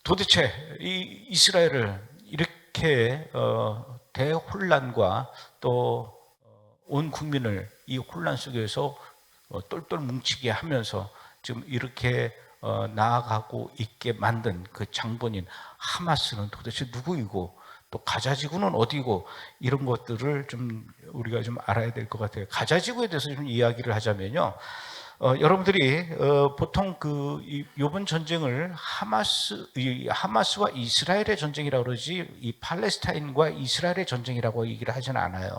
도대체 이 이스라엘을 이렇게 대혼란과 또 온 국민을 이 혼란 속에서 똘똘 뭉치게 하면서 지금 이렇게 나아가고 있게 만든 그 장본인 하마스는 도대체 누구이고 또 가자지구는 어디고, 이런 것들을 좀 우리가 좀 알아야 될 것 같아요. 가자지구에 대해서 좀 이야기를 하자면요, 여러분들이 보통 이번 전쟁을 하마스와 이스라엘의 전쟁이라고 그러지 이 팔레스타인과 이스라엘의 전쟁이라고 얘기를 하지는 않아요.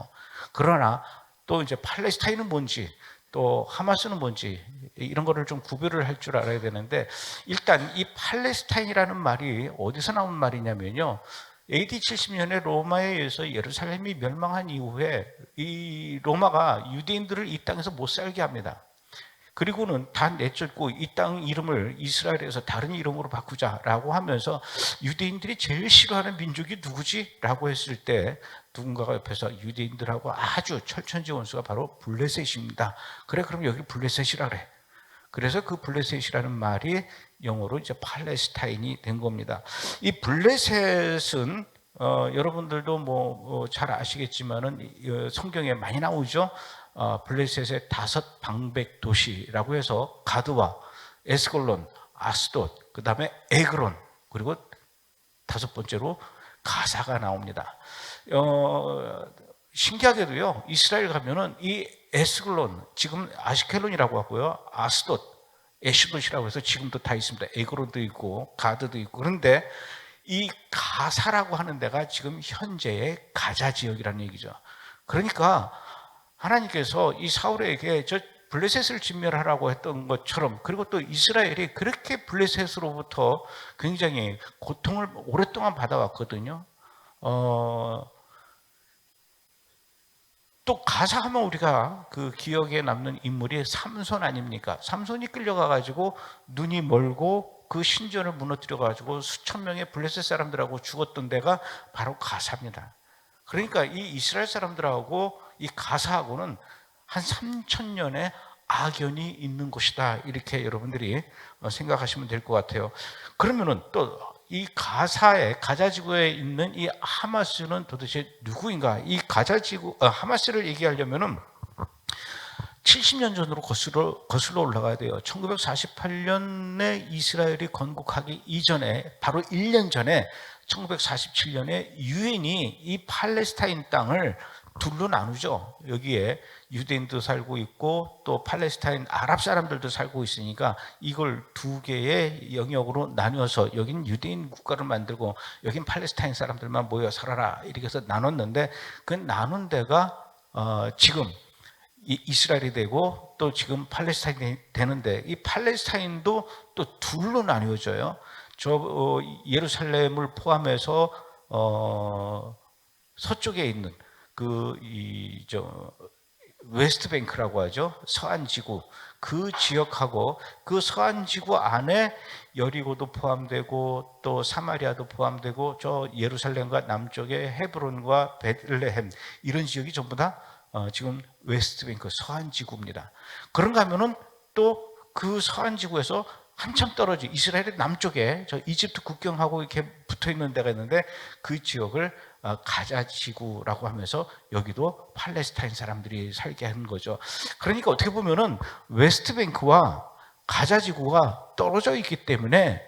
그러나 또 이제 팔레스타인은 뭔지 또 하마스는 뭔지 이런 거를 좀 구별을 할 줄 알아야 되는데, 일단 이 팔레스타인이라는 말이 어디서 나온 말이냐면요, AD 70년에 로마에 의해서 예루살렘이 멸망한 이후에 이 로마가 유대인들을 이 땅에서 못 살게 합니다. 그리고는 다 내쫓고 이 땅 이름을 이스라엘에서 다른 이름으로 바꾸자라고 하면서 유대인들이 제일 싫어하는 민족이 누구지? 라고 했을 때 누군가가 옆에서 유대인들하고 아주 철천지 원수가 바로 블레셋입니다. 그래, 그럼 여기 블레셋이라 그래. 그래서 그 블레셋이라는 말이 영어로 이제 팔레스타인이 된 겁니다. 이 블레셋은 여러분들도 잘 아시겠지만은 성경에 많이 나오죠. 블레셋의 5 방백 도시라고 해서 가드와 에스골론, 아스돗, 그 다음에 에그론, 그리고 5번째로 가사가 나옵니다. 신기하게도요, 이스라엘 가면은 이 에스글론, 지금 아시켈론이라고 하고요, 아스돗, 에슈돗이라고 해서 지금도 다 있습니다. 에그론도 있고 가드도 있고. 그런데 이 가사라고 하는 데가 지금 현재의 가자 지역이라는 얘기죠. 그러니까 하나님께서 이 사울에게 저 블레셋을 진멸하라고 했던 것처럼, 그리고 또 이스라엘이 그렇게 블레셋으로부터 굉장히 고통을 오랫동안 받아왔거든요. 또 가사하면 우리가 그 기억에 남는 인물이 삼손 아닙니까? 삼손이 끌려가가지고 눈이 멀고 그 신전을 무너뜨려가지고 수천 명의 블레셋 사람들하고 죽었던 데가 바로 가사입니다. 그러니까 이 이스라엘 사람들하고 이 가사하고는 한 3,000년의 악연이 있는 곳이다, 이렇게 여러분들이 생각하시면 될 것 같아요. 그러면은 또 이 가자지구에 있는 이 하마스는 도대체 누구인가? 이 하마스를 얘기하려면은 70년 전으로 거슬러 올라가야 돼요. 1948년에 이스라엘이 건국하기 이전에, 바로 1년 전에 1947년에 유엔이 이 팔레스타인 땅을 둘로 나누죠. 여기에 유대인도 살고 있고 또 팔레스타인 아랍 사람들도 살고 있으니까 이걸 2개의 영역으로 나누어서 여긴 유대인 국가를 만들고 여긴 팔레스타인 사람들만 모여 살아라, 이렇게 해서 나눴는데, 그 나눈 데가 지금 이스라엘이 되고 또 지금 팔레스타인이 되는데, 이 팔레스타인도 또 둘로 나뉘어져요. 예루살렘을 포함해서 서쪽에 있는 웨스트뱅크라고 하죠. 서안지구, 그 지역하고 그 서안지구 안에 여리고도 포함되고 또 사마리아도 포함되고 저 예루살렘과 남쪽에 헤브론과 베들레헴, 이런 지역이 전부 다 지금 웨스트뱅크 서안지구입니다. 그런가 하면은 또 그 서안지구에서 한참 떨어져 이스라엘의 남쪽에 저 이집트 국경하고 이렇게 붙어 있는 데가 있는데, 그 지역을 가자지구라고 하면서 여기도 팔레스타인 사람들이 살게 한 거죠. 그러니까 어떻게 보면은 웨스트뱅크와 가자지구가 떨어져 있기 때문에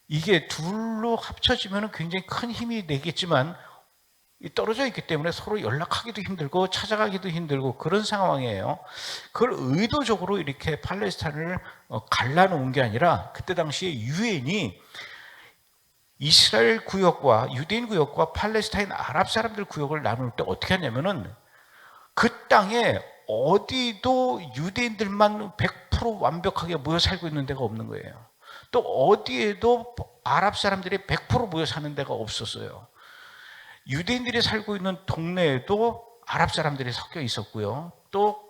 이게 둘로 합쳐지면 굉장히 큰 힘이 되겠지만, 떨어져 있기 때문에 서로 연락하기도 힘들고 찾아가기도 힘들고 그런 상황이에요. 그걸 의도적으로 이렇게 팔레스타인을 갈라놓은 게 아니라, 그때 당시에 유엔이 이스라엘 구역과 유대인 구역과 팔레스타인 아랍 사람들 구역을 나눌 때 어떻게 하냐면은, 그 땅에 어디도 유대인들만 100% 완벽하게 모여 살고 있는 데가 없는 거예요. 또 어디에도 아랍 사람들이 100% 모여 사는 데가 없었어요. 유대인들이 살고 있는 동네에도 아랍 사람들이 섞여 있었고요. 또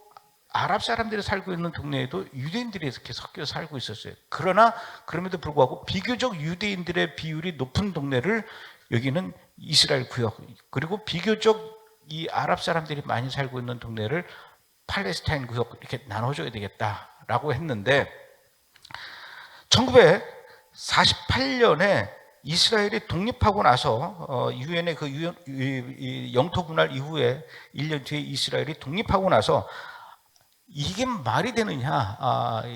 아랍 사람들이 살고 있는 동네에도 유대인들이 이렇게 섞여 살고 있었어요. 그러나 그럼에도 불구하고 비교적 유대인들의 비율이 높은 동네를 여기는 이스라엘 구역, 그리고 비교적 이 아랍 사람들이 많이 살고 있는 동네를 팔레스타인 구역, 이렇게 나눠줘야 되겠다라고 했는데, 1948년에 이스라엘이 독립하고 나서 유엔의 그 영토 분할 이후에 1년 뒤에 이스라엘이 독립하고 나서 이게 말이 되느냐?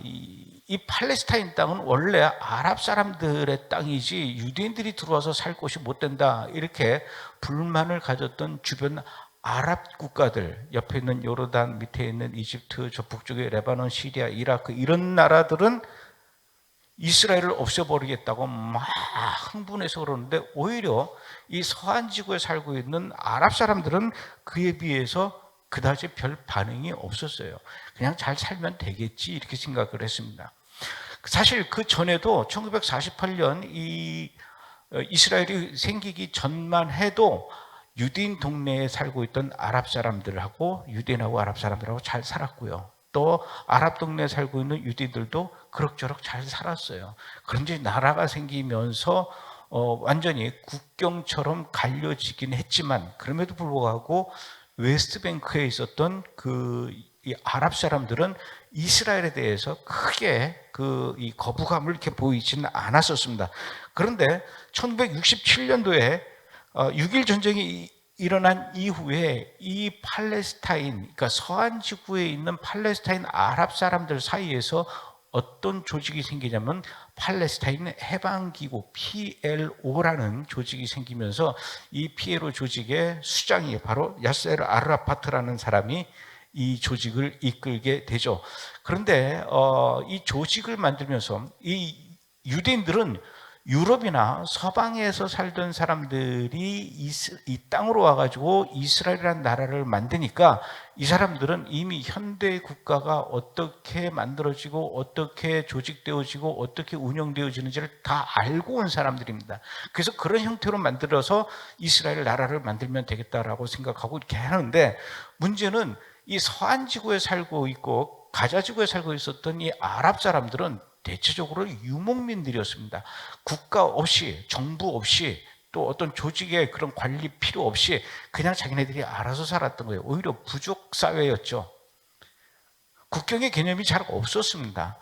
이 팔레스타인 땅은 원래 아랍 사람들의 땅이지 유대인들이 들어와서 살 곳이 못 된다. 이렇게 불만을 가졌던 주변 아랍 국가들, 옆에 있는 요르단, 밑에 있는 이집트, 저 북쪽에 레바논, 시리아, 이라크 이런 나라들은 이스라엘을 없애버리겠다고 막 흥분해서 그러는데, 오히려 이 서한 지구에 살고 있는 아랍 사람들은 그에 비해서 그다지 별 반응이 없었어요. 그냥 잘 살면 되겠지 이렇게 생각을 했습니다. 사실 그 전에도 1948년 이 이스라엘이 생기기 전만 해도 유대인 동네에 살고 있던 아랍 사람들하고 유대인하고 아랍 사람들하고 잘 살았고요. 또 아랍 동네에 살고 있는 유대인들도 그럭저럭 잘 살았어요. 그런데 나라가 생기면서 완전히 국경처럼 갈려지긴 했지만, 그럼에도 불구하고 웨스트뱅크에 있었던 이 아랍 사람들은 이스라엘에 대해서 크게 이 거부감을 이렇게 보이지는 않았었습니다. 그런데 1967년도에 6.1 전쟁이 일어난 이후에 이 팔레스타인, 그러니까 서한 지구에 있는 팔레스타인 아랍 사람들 사이에서 어떤 조직이 생기냐면 팔레스타인 해방기구 PLO라는 조직이 생기면서 이 PLO 조직의 수장이 바로 야세르 아라파트라는 사람이 이 조직을 이끌게 되죠. 그런데 이 조직을 만들면서 이 유대인들은 유럽이나 서방에서 살던 사람들이 이 땅으로 와가지고 이스라엘이라는 나라를 만드니까 이 사람들은 이미 현대 국가가 어떻게 만들어지고 어떻게 조직되어지고 어떻게 운영되어지는지를 다 알고 온 사람들입니다. 그래서 그런 형태로 만들어서 이스라엘 나라를 만들면 되겠다라고 생각하고 이렇게 하는데, 문제는 이 서한 지구에 살고 있고 가자 지구에 살고 있었던 이 아랍 사람들은 대체적으로 유목민들이었습니다. 국가 없이, 정부 없이, 또 어떤 조직의 그런 관리 필요 없이 그냥 자기네들이 알아서 살았던 거예요. 오히려 부족 사회였죠. 국경의 개념이 잘 없었습니다.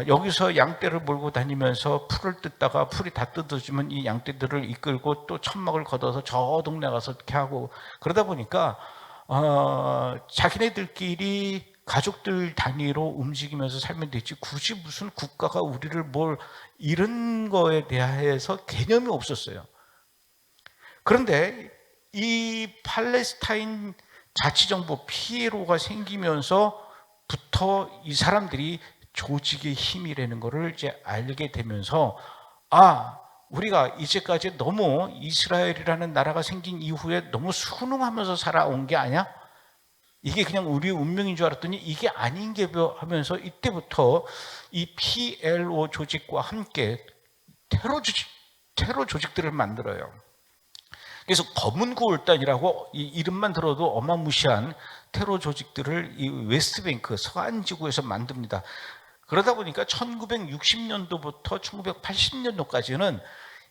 여기서 양떼를 몰고 다니면서 풀을 뜯다가 풀이 다 뜯어지면 이 양떼들을 이끌고 또 천막을 걷어서 저 동네 가서 이렇게 하고, 그러다 보니까 자기네들끼리 가족들 단위로 움직이면서 살면 되지 굳이 무슨 국가가 우리를 뭘 이런 거에 대해서 개념이 없었어요. 그런데 이 팔레스타인 자치정부 PLO가 생기면서부터 이 사람들이 조직의 힘이라는 것을 이제 알게 되면서, 우리가 이제까지 너무 이스라엘이라는 나라가 생긴 이후에 너무 순응하면서 살아온 게 아니야? 이게 그냥 우리의 운명인 줄 알았더니 이게 아닌 게 하면서 이때부터 이 PLO 조직과 함께 테러 조직들을 만들어요. 그래서 검은 구월단이라고 이 이름만 들어도 어마무시한 테러 조직들을 이 웨스트뱅크 서한 지구에서 만듭니다. 그러다 보니까 1960년도부터 1980년도까지는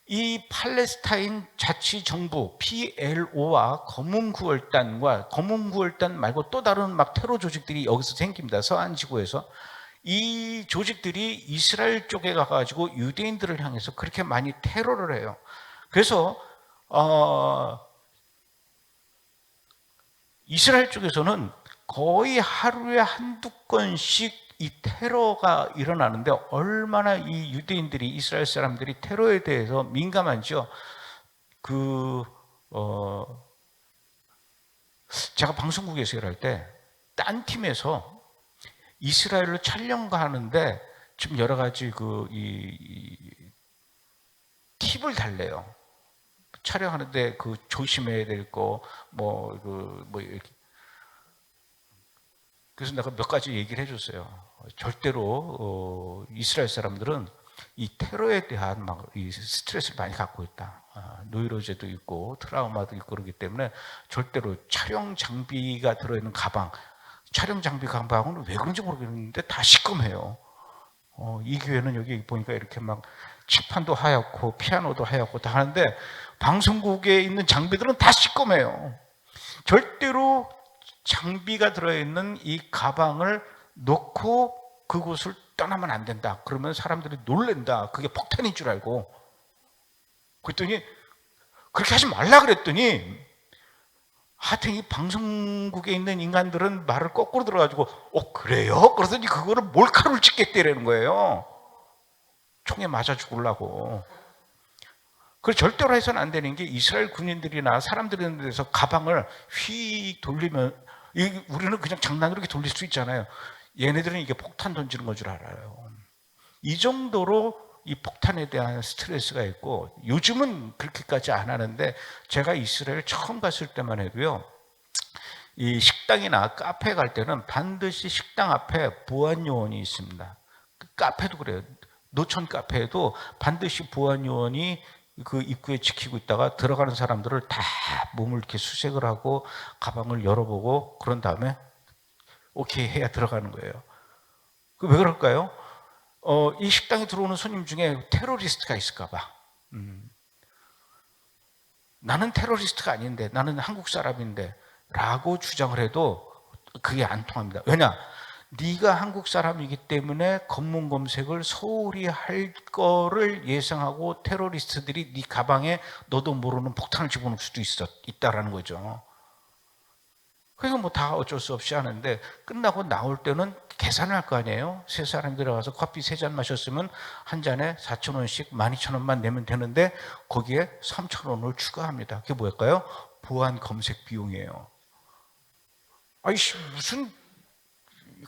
이 팔레스타인 자치정부 PLO와 검은 구월단 말고 또 다른 막 테러 조직들이 여기서 생깁니다. 서한 지구에서. 이 조직들이 이스라엘 쪽에 가가지고 유대인들을 향해서 그렇게 많이 테러를 해요. 그래서 이스라엘 쪽에서는 거의 하루에 한두 건씩 이 테러가 일어나는데, 얼마나 이 유대인들이, 이스라엘 사람들이 테러에 대해서 민감한지요. 제가 방송국에서 일할 때 딴 팀에서 이스라엘로 촬영가 하는데 지금 여러 가지 팁을 달래요. 촬영하는데 조심해야 될 거, 이렇게. 그래서 내가 몇 가지 얘기를 해줬어요. 절대로 이스라엘 사람들은 이 테러에 대한 이 스트레스를 많이 갖고 있다. 노이로제도 있고 트라우마도 있고 그러기 때문에 절대로 촬영 장비가 들어있는 촬영 장비 가방은 왜 그런지 모르겠는데 다 시꺼매요. 이 교회는 여기 보니까 이렇게 막 칠판도 하얗고 피아노도 하얗고 다 하는데 방송국에 있는 장비들은 다 시꺼매요. 절대로 장비가 들어있는 이 가방을 놓고 그곳을 떠나면 안 된다. 그러면 사람들이 놀랜다. 그게 폭탄인 줄 알고. 그랬더니 그렇게 하지 말라 그랬더니 하여튼 이 방송국에 있는 인간들은 말을 거꾸로 들어가지고 그래요? 그러더니 그거를 몰카를 찍겠다라는 거예요. 총에 맞아 죽으려고. 그래서 절대로 해서는 안 되는 게 이스라엘 군인들이나 사람들이 있는 데서 가방을 휙 돌리면 우리는 그냥 장난으로 이렇게 돌릴 수 있잖아요. 얘네들은 이게 폭탄 던지는 건 줄 알아요. 이 정도로 이 폭탄에 대한 스트레스가 있고, 요즘은 그렇게까지 안 하는데 제가 이스라엘 처음 갔을 때만 해도요, 이 식당이나 카페 갈 때는 반드시 식당 앞에 보안 요원이 있습니다. 카페도 그래요. 노천 카페에도 반드시 보안 요원이 그 입구에 지키고 있다가 들어가는 사람들을 다 몸을 이렇게 수색을 하고 가방을 열어보고 그런 다음에 오케이 해야 들어가는 거예요. 왜 그럴까요? 이 식당에 들어오는 손님 중에 테러리스트가 있을까 봐. 나는 테러리스트가 아닌데, 나는 한국 사람인데 라고 주장을 해도 그게 안 통합니다. 왜냐? 네가 한국 사람이기 때문에 검문 검색을 소홀히 할 거를 예상하고 테러리스트들이 네 가방에 너도 모르는 폭탄을 집어넣을 수도 있다라는 거죠. 그러니까 뭐 다 어쩔 수 없이 하는데, 끝나고 나올 때는 계산을 할 거 아니에요. 세 사람이 들어가서 커피 3잔 마셨으면 한 잔에 4,000원씩 12,000원만 내면 되는데 거기에 3,000원을 추가합니다. 그게 뭘까요? 보안 검색 비용이에요. 아이씨, 무슨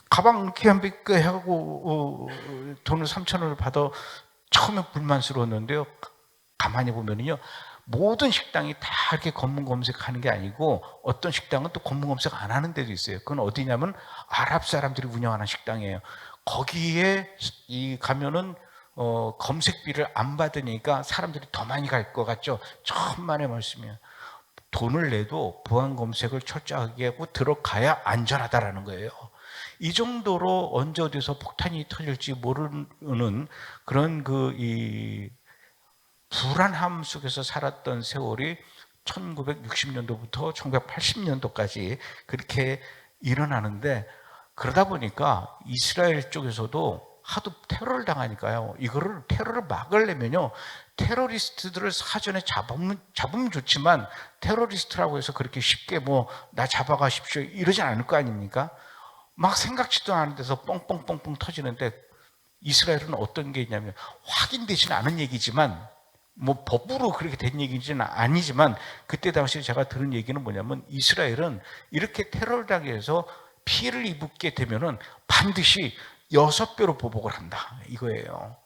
가방 이렇게 한 개 하고 돈을 3,000원을 받아. 처음에 불만스러웠는데요, 가만히 보면요, 모든 식당이 다 이렇게 검문 검색하는 게 아니고 어떤 식당은 또 검문 검색 안 하는 데도 있어요. 그건 어디냐면 아랍 사람들이 운영하는 식당이에요. 거기에 가면은 검색비를 안 받으니까 사람들이 더 많이 갈 것 같죠. 천만의 말씀이에요. 돈을 내도 보안 검색을 철저하게 하고 들어가야 안전하다라는 거예요. 이 정도로 언제 어디서 폭탄이 터질지 모르는 그런 불안함 속에서 살았던 세월이 1960년도부터 1980년도까지 그렇게 일어나는데, 그러다 보니까 이스라엘 쪽에서도 하도 테러를 당하니까요, 테러를 막으려면요, 테러리스트들을 사전에 잡으면 좋지만 테러리스트라고 해서 그렇게 쉽게 나 잡아가십시오 이러진 않을 거 아닙니까? 막 생각지도 않은 데서 뻥뻥뻥뻥 터지는데, 이스라엘은 어떤 게 있냐면, 확인되지는 않은 얘기지만 법으로 그렇게 된 얘기는 아니지만 그때 당시 제가 들은 얘기는 뭐냐면, 이스라엘은 이렇게 테러를 당해서 피해를 입게 되면은 반드시 6배로 보복을 한다 이거예요.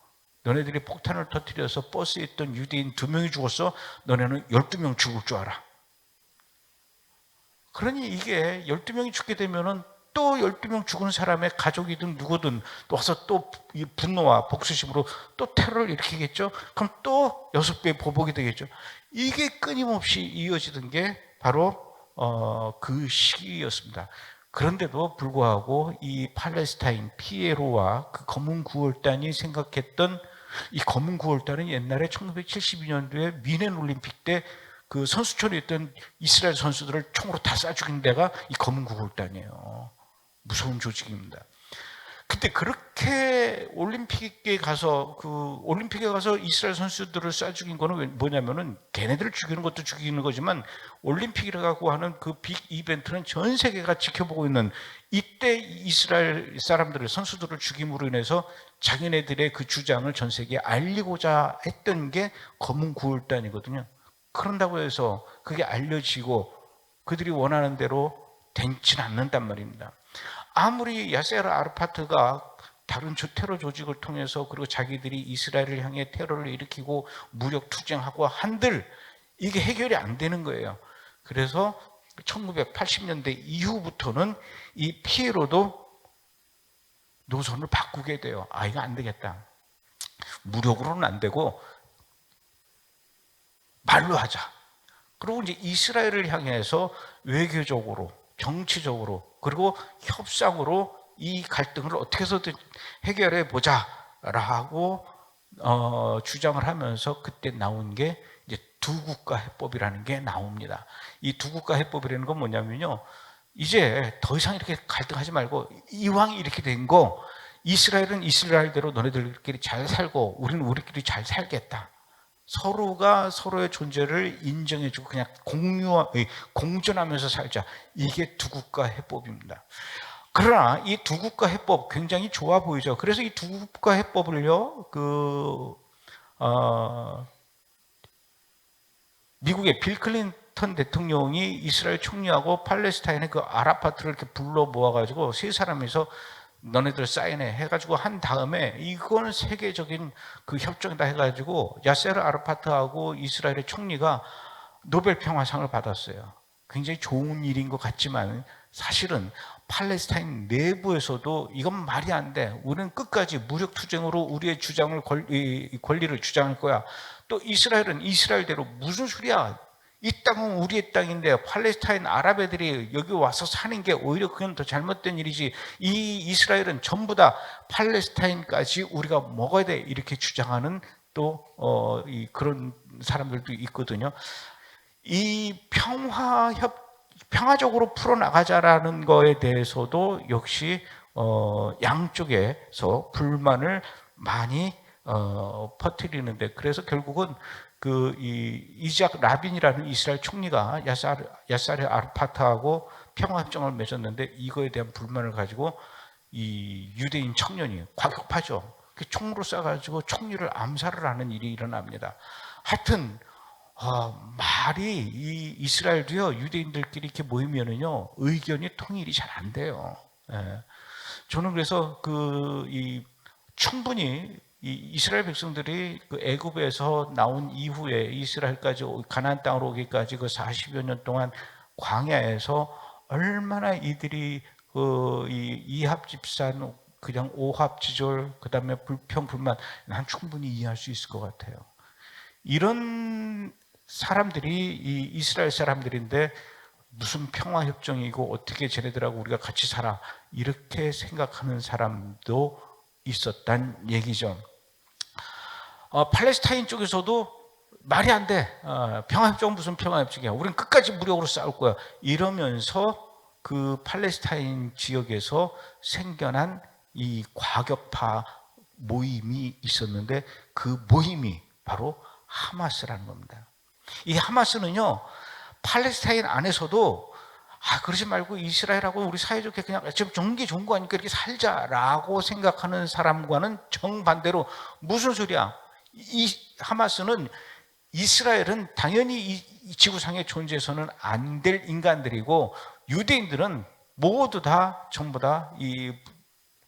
너네들이 폭탄을 터뜨려서 버스에 있던 유대인 2명이 죽었어, 너네는 12명 죽을 줄 알아. 그러니 이게 12명이 죽게 되면은 또 12명 죽은 사람의 가족이든 누구든 와서 또 이 분노와 복수심으로 또 테러를 일으키겠죠. 그럼 또 6배 보복이 되겠죠. 이게 끊임없이 이어지던 게 바로 그 시기였습니다. 그런데도 불구하고 이 팔레스타인 피에로와 그 검은 9월단이 생각했던, 이 검은 9월단은 옛날에 1972년도에 미넨 올림픽 때 그 선수촌에 있던 이스라엘 선수들을 총으로 다 쏴 죽인 데가 이 검은 9월단이에요. 무서운 조직입니다. 근데 그렇게 올림픽에 가서 이스라엘 선수들을 쏴 죽인 거는 뭐냐면은, 걔네들을 죽이는 것도 죽이는 거지만 올림픽이라고 하는 그 빅 이벤트는 전 세계가 지켜보고 있는, 이때 이스라엘 사람들을, 선수들을 죽임으로 인해서 자기네들의 그 주장을 전 세계에 알리고자 했던 게 검은 9월단이거든요. 그런다고 해서 그게 알려지고 그들이 원하는 대로 되지는 않는단 말입니다. 아무리 야세르 아르파트가 다른 테러 조직을 통해서, 그리고 자기들이 이스라엘을 향해 테러를 일으키고 무력 투쟁하고 한들 이게 해결이 안 되는 거예요. 그래서 1980년대 이후부터는 이 피에로도 노선을 바꾸게 돼요. 이거 안 되겠다. 무력으로는 안 되고 말로 하자. 그리고 이제 이스라엘을 향해서 외교적으로, 정치적으로, 그리고 협상으로 이 갈등을 어떻게 해서든 해결해 보자라고 주장을 하면서 그때 나온 게 이제 두 국가 해법이라는 게 나옵니다. 이 두 국가 해법이라는 건 뭐냐면요, 이제 더 이상 이렇게 갈등하지 말고, 이왕 이렇게 된 거, 이스라엘은 이스라엘대로 너네들끼리 잘 살고 우리는 우리끼리 잘 살겠다. 서로가 서로의 존재를 인정해주고 그냥 공존하면서 살자. 이게 두 국가 해법입니다. 그러나 이 두 국가 해법 굉장히 좋아 보이죠. 그래서 이 두 국가 해법을요, 미국의 빌 클린턴 대통령이 이스라엘 총리하고 팔레스타인의 그 아라파트를 이렇게 불러 모아가지고 세 사람이서 너네들 사인해 해가지고 한 다음에 이거는 세계적인 그 협정이다 해가지고 야세르 아라파트하고 이스라엘의 총리가 노벨 평화상을 받았어요. 굉장히 좋은 일인 것 같지만 사실은 팔레스타인 내부에서도 이건 말이 안 돼. 우리는 끝까지 무력 투쟁으로 우리의 권리를 주장할 거야. 또 이스라엘은 이스라엘대로 무슨 소리야? 이 땅은 우리의 땅인데 팔레스타인 아랍 애들이 여기 와서 사는 게 오히려 그건 더 잘못된 일이지. 이 이스라엘은 전부 다 팔레스타인까지 우리가 먹어야 돼. 이렇게 주장하는 또 그런 사람들도 있거든요. 이 평화적으로 풀어나가자라는 거에 대해서도 역시 양쪽에서 불만을 많이 퍼뜨리는데, 그래서 결국은 이작 라빈이라는 이스라엘 총리가 야사르 아르파트하고 평화협정을 맺었는데 이거에 대한 불만을 가지고 이 유대인 청년이 과격하죠. 총으로 쏴가지고 총리를 암살을 하는 일이 일어납니다. 하여튼 말이 이 이스라엘도요, 유대인들끼리 이렇게 모이면은요 의견이 통일이 잘 안 돼요. 예. 저는 그래서 충분히 이 이스라엘 백성들이 그 애굽에서 나온 이후에 이스라엘까지 가나안 땅으로 오기까지 그 40여 년 동안 광야에서 얼마나 이들이 이 이합 집산, 그냥 오합지졸, 그다음에 불평 불만, 난 충분히 이해할 수 있을 것 같아요. 이런 사람들이 이 이스라엘 사람들인데 무슨 평화협정이고 어떻게 쟤네들하고 우리가 같이 살아, 이렇게 생각하는 사람도 있었단 얘기죠. 팔레스타인 쪽에서도 말이 안 돼. 평화협정은 무슨 평화협정이야. 우린 끝까지 무력으로 싸울 거야. 이러면서 그 팔레스타인 지역에서 생겨난 이 과격파 모임이 있었는데 그 모임이 바로 하마스라는 겁니다. 이 하마스는요, 팔레스타인 안에서도 그러지 말고 이스라엘하고 우리 사이좋게 그냥 지금 좋은 게 좋은 거 아니까 이렇게 살자라고 생각하는 사람과는 정반대로, 무슨 소리야? 이 하마스는 이스라엘은 당연히 이 지구상에 존재해서는 안 될 인간들이고 유대인들은 모두 다 전부 다 이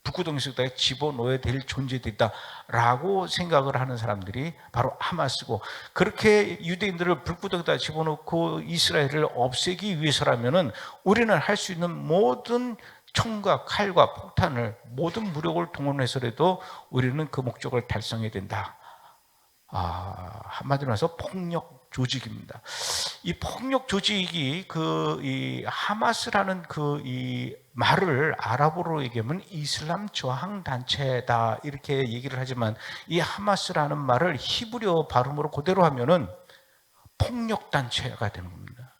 북구동식당에 집어넣어야 될 존재들이다라고 생각을 하는 사람들이 바로 하마스고, 그렇게 유대인들을 불구덩이에다 집어넣고 이스라엘을 없애기 위해서라면은 우리는 할 수 있는 모든 총과 칼과 폭탄을, 모든 무력을 동원해서라도 우리는 그 목적을 달성해야 된다. 한마디로 해서 폭력 조직입니다. 이 폭력 조직이 이 하마스라는 이 말을 아랍어로 얘기하면 이슬람 저항 단체다 이렇게 얘기를 하지만, 이 하마스라는 말을 히브리어 발음으로 그대로 하면은 폭력 단체가 되는 겁니다.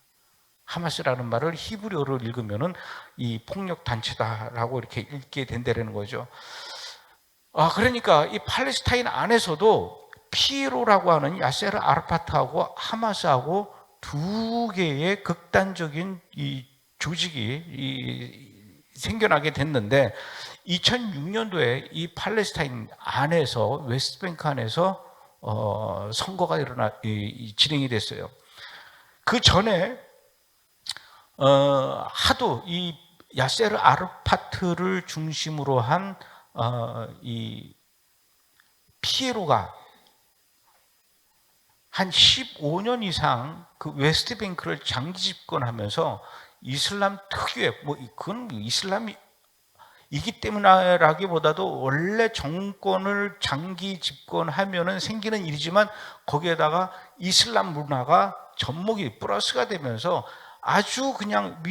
하마스라는 말을 히브리어로 읽으면은 이 폭력 단체다라고 이렇게 읽게 된다는 거죠. 그러니까 이 팔레스타인 안에서도 피에로라고 하는 야세르 아르파트하고 하마스하고 두 개의 극단적인 이 조직이 생겨나게 됐는데, 2006년도에 이 팔레스타인 안에서, 웨스트뱅크 안에서 선거가 진행이 됐어요. 그 전에 하도 이 야세르 아르파트를 중심으로 한 이 피에로가 한 15년 이상 그 웨스트뱅크를 장기 집권하면서 이슬람 특유의, 그건 이슬람이 이기 때문이라기보다도 원래 정권을 장기 집권하면은 생기는 일이지만 거기에다가 이슬람 문화가 접목이 플러스가 되면서 아주 그냥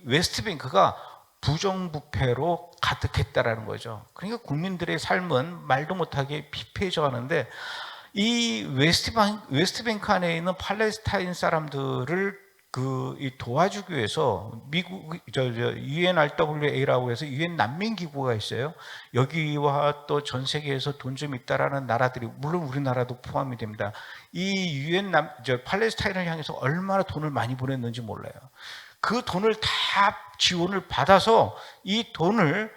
웨스트뱅크가 부정부패로 가득했다라는 거죠. 그러니까 국민들의 삶은 말도 못하게 피폐해져 가는데, 이 웨스트뱅크 안에 있는 팔레스타인 사람들을 이 도와주기 위해서 미국 UNRWA라고 해서 유엔 난민 기구가 있어요. 여기와 또 전 세계에서 돈 좀 있다라는 나라들이, 물론 우리나라도 포함이 됩니다. 이 팔레스타인을 향해서 얼마나 돈을 많이 보냈는지 몰라요. 그 돈을 다 지원을 받아서 이 돈을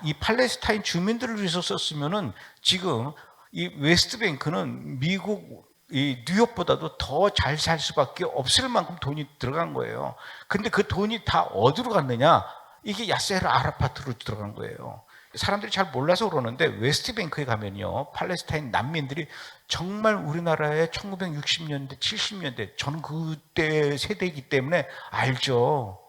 이 팔레스타인 주민들을 위해서 썼으면은 지금 이 웨스트뱅크는 미국 이 뉴욕보다도 더 잘 살 수밖에 없을 만큼 돈이 들어간 거예요. 근데 그 돈이 다 어디로 갔느냐? 이게 야세르 아라파트로 들어간 거예요. 사람들이 잘 몰라서 그러는데 웨스트뱅크에 가면요, 팔레스타인 난민들이 정말 우리나라의 1960년대, 70년대, 저는 그때 세대이기 때문에 알죠.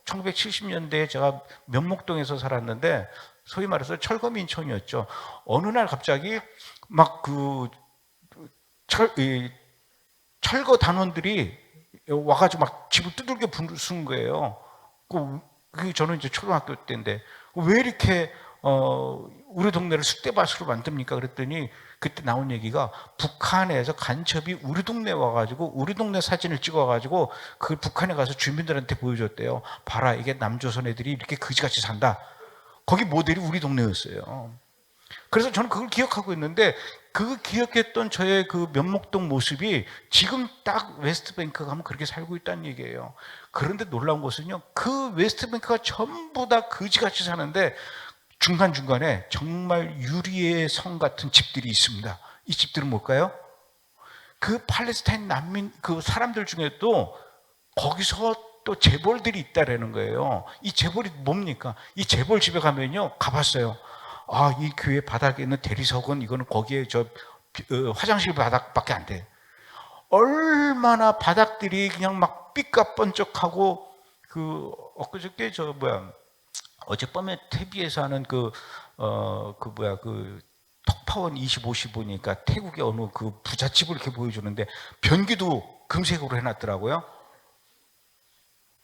1970년대에 제가 면목동에서 살았는데 소위 말해서 철거민촌이었죠. 어느 날 갑자기 막 철거 단원들이 와가지고 막 집을 두들겨 부수는 거예요. 저는 이제 초등학교 때인데 왜 이렇게 우리 동네를 쑥대밭으로 만듭니까? 그랬더니 그때 나온 얘기가 북한에서 간첩이 우리 동네 와가지고 우리 동네 사진을 찍어가지고 그 북한에 가서 주민들한테 보여줬대요. 봐라, 이게 남조선 애들이 이렇게 그지같이 산다. 거기 모델이 우리 동네였어요. 그래서 저는 그걸 기억하고 있는데 그 기억했던 저의 그 면목동 모습이 지금 딱 웨스트뱅크 가면 그렇게 살고 있다는 얘기예요. 그런데 놀라운 것은요, 그 웨스트뱅크가 전부 다 거지같이 사는데 중간중간에 정말 유리의 성 같은 집들이 있습니다. 이 집들은 뭘까요? 그 팔레스타인 난민 그 사람들 중에도 거기서 또 재벌들이 있다라는 거예요. 이 재벌이 뭡니까? 이 재벌 집에 가면요, 가봤어요. 이 교회 바닥에 있는 대리석은 이거는 거기에 화장실 바닥밖에 안 돼. 얼마나 바닥들이 그냥 막 삐까뻔쩍하고 엊그저께 어젯밤에 TV에서 하는 톡파원 25시 보니까 태국의 어느 그 부잣집을 이렇게 보여주는데 변기도 금색으로 해놨더라고요.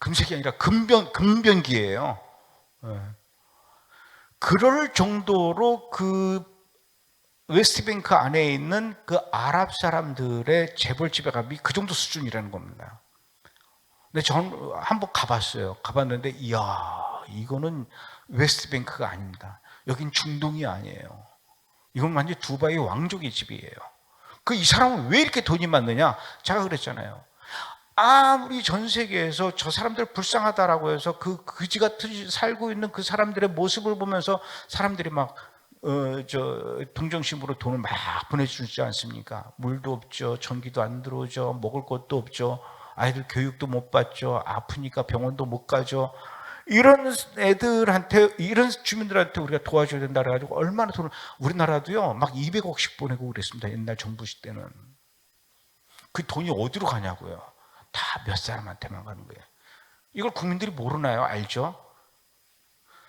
금색이 아니라 금변기예요. 그럴 정도로 그 웨스트뱅크 안에 있는 그 아랍 사람들의 재벌집에 값이 그 정도 수준이라는 겁니다. 근데 저는 한번 가봤어요. 가봤는데 이야, 이거는 웨스트뱅크가 아닙니다. 여긴 중동이 아니에요. 이건 완전 두바이 왕족의 집이에요. 이 사람은 왜 이렇게 돈이 많느냐? 제가 그랬잖아요. 아무리 전 세계에서 저 사람들 불쌍하다라고 해서 그 그지같이 살고 있는 그 사람들의 모습을 보면서 사람들이 막 동정심으로 돈을 막 보내주지 않습니까? 물도 없죠, 전기도 안 들어오죠, 먹을 것도 없죠, 아이들 교육도 못 받죠, 아프니까 병원도 못 가죠. 이런 애들한테, 이런 주민들한테 우리가 도와줘야 된다 그래가지고 얼마나 돈을, 우리나라도요 막 200억씩 보내고 그랬습니다. 옛날 정부 시대는. 그 돈이 어디로 가냐고요. 다 몇 사람한테만 가는 거예요. 이걸 국민들이 모르나요? 알죠?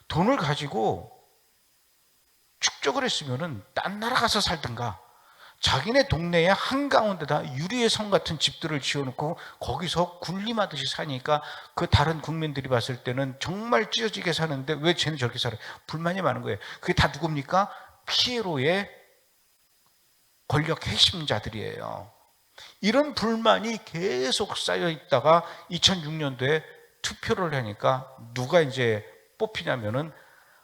돈을 가지고 축적을 했으면은 딴 나라 가서 살든가, 자기네 동네에 한가운데다 유리의 성 같은 집들을 지어놓고 거기서 군림하듯이 사니까 그 다른 국민들이 봤을 때는 정말 찢어지게 사는데 왜 쟤는 저렇게 살아요? 불만이 많은 거예요. 그게 다 누굽니까? 피에로의 권력 핵심자들이에요. 이런 불만이 계속 쌓여 있다가 2006년도에 투표를 하니까 누가 이제 뽑히냐면은